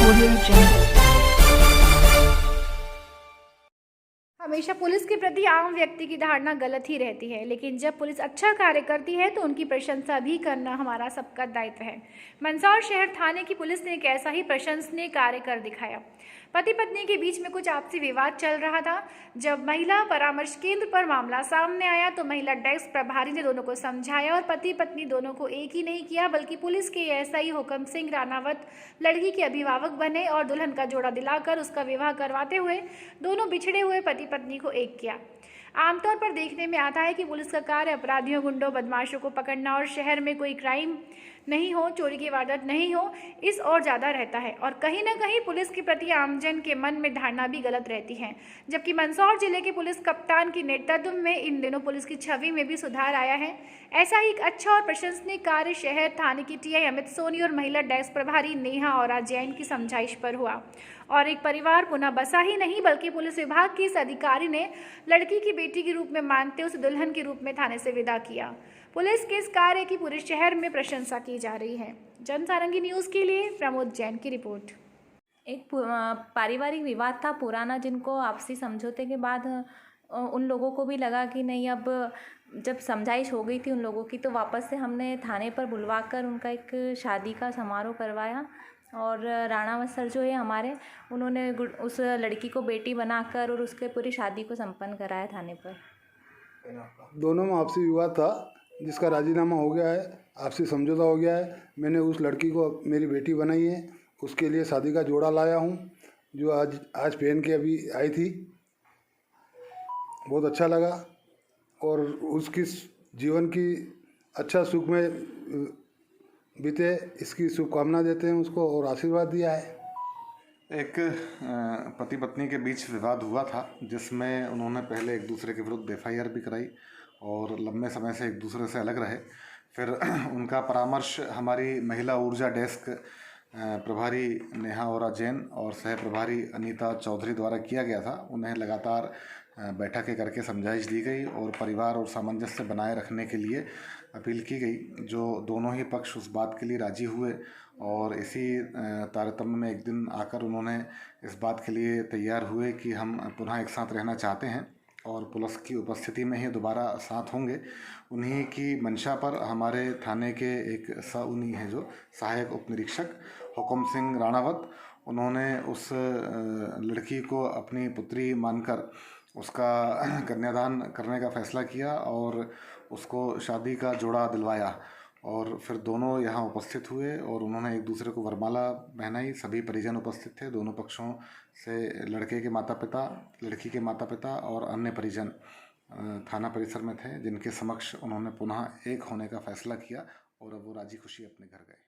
Audio Jungle. हमेशा police के प्रति आम व्यक्ति की धारणा गलत ही रहती है, लेकिन जब पुलिस अच्छा कार्य करती है तो उनकी प्रशंसा भी करना हमारा सबका दायित्व है। मंदसौर शहर थाने की पुलिस ने एक ऐसा ही प्रशंसनीय कार्य कर दिखाया। पति पत्नी के बीच में कुछ आपसी विवाद चल रहा था। जब महिला परामर्श केंद्र पर मामला सामने आया तो महिला डेस्क प्रभारी ने दोनों को समझाया और पति पत्नी दोनों को एक ही नहीं किया, बल्कि पुलिस के एसआई हुकम सिंह राणावत लड़की के अभिभावक बने और दुल्हन का जोड़ा दिलाकर उसका विवाह करवाते हुए दोनों बिछड़े हुए पति पत्नी को एक किया। आमतौर पर देखने में आता है कि पुलिस का कार्य अपराधियों, गुंडों, बदमाशों को पकड़ना और शहर में कोई क्राइम नहीं हो, चोरी की वारदात नहीं हो, इस और ज़्यादा रहता है। और कहीं ना कहीं पुलिस के प्रति आमजन के मन में धारणा भी गलत रहती है। जबकि मंदसौर जिले के पुलिस कप्तान के नेतृत्व में इन दिनों पुलिस की छवि में भी सुधार आया है। ऐसा ही एक अच्छा और प्रशंसनीय कार्य शहर थाने की टीआई अमित सोनी और महिला डेस्क प्रभारी नेहा और जैन की समझाइश पर हुआ और एक परिवार पुनः बसा ही नहीं, बल्कि पुलिस विभाग के इस अधिकारी ने लड़की की बेटी के रूप में मानते उसे दुल्हन के रूप में थाने से विदा किया। पुलिस के इस कार्य की पूरे शहर में प्रशंसा की जा रही है। जनसारंगी न्यूज़ के लिए प्रमोद जैन की रिपोर्ट। एक पारिवारिक विवाद था पुराना, जिनको आपसी समझौते के बाद उन लोगों को भी लगा कि नहीं, अब जब समझाइश हो गई थी उन लोगों की, तो वापस से हमने थाने पर बुलवाकर उनका एक शादी का समारोह करवाया। और राणावत सर जो है हमारे, उन्होंने उस लड़की को बेटी बनाकर और उसके पूरी शादी को संपन्न कराया थाने पर। दोनों में आपसी विवाद था जिसका राजीनामा हो गया है, आपसी समझौता हो गया है। मैंने उस लड़की को मेरी बेटी बनाई है, उसके लिए शादी का जोड़ा लाया हूँ जो आज पहन के अभी आई थी। बहुत अच्छा लगा और उसकी जीवन की अच्छा सुख में बीते, इसकी शुभकामना देते हैं उसको और आशीर्वाद दिया है। एक पति पत्नी के बीच विवाद हुआ था जिसमें उन्होंने पहले एक दूसरे के विरुद्ध एफआईआर भी कराई और लंबे समय से एक दूसरे से अलग रहे। फिर उनका परामर्श हमारी महिला ऊर्जा डेस्क प्रभारी नेहा और जैन और सह प्रभारी अनीता चौधरी द्वारा किया गया था। उन्हें लगातार बैठकें करके समझाइश दी गई और परिवार और सामंजस्य बनाए रखने के लिए अपील की गई, जो दोनों ही पक्ष उस बात के लिए राजी हुए। और इसी तारतम्य में एक दिन आकर उन्होंने इस बात के लिए तैयार हुए कि हम पुनः एक साथ रहना चाहते हैं और पुलिस की उपस्थिति में ही दोबारा साथ होंगे। उन्हीं की मंशा पर हमारे थाने के एक उन्हीं है जो सहायक उप निरीक्षक हुकम सिंह राणावत, उन्होंने उस लड़की को अपनी पुत्री मानकर उसका कन्यादान करने का फैसला किया और उसको शादी का जोड़ा दिलवाया। और फिर दोनों यहाँ उपस्थित हुए और उन्होंने एक दूसरे को वरमाला पहनाई। सभी परिजन उपस्थित थे, दोनों पक्षों से लड़के के माता पिता, लड़की के माता पिता और अन्य परिजन थाना परिसर में थे, जिनके समक्ष उन्होंने पुनः एक होने का फैसला किया और अब वो राजी खुशी अपने घर गए।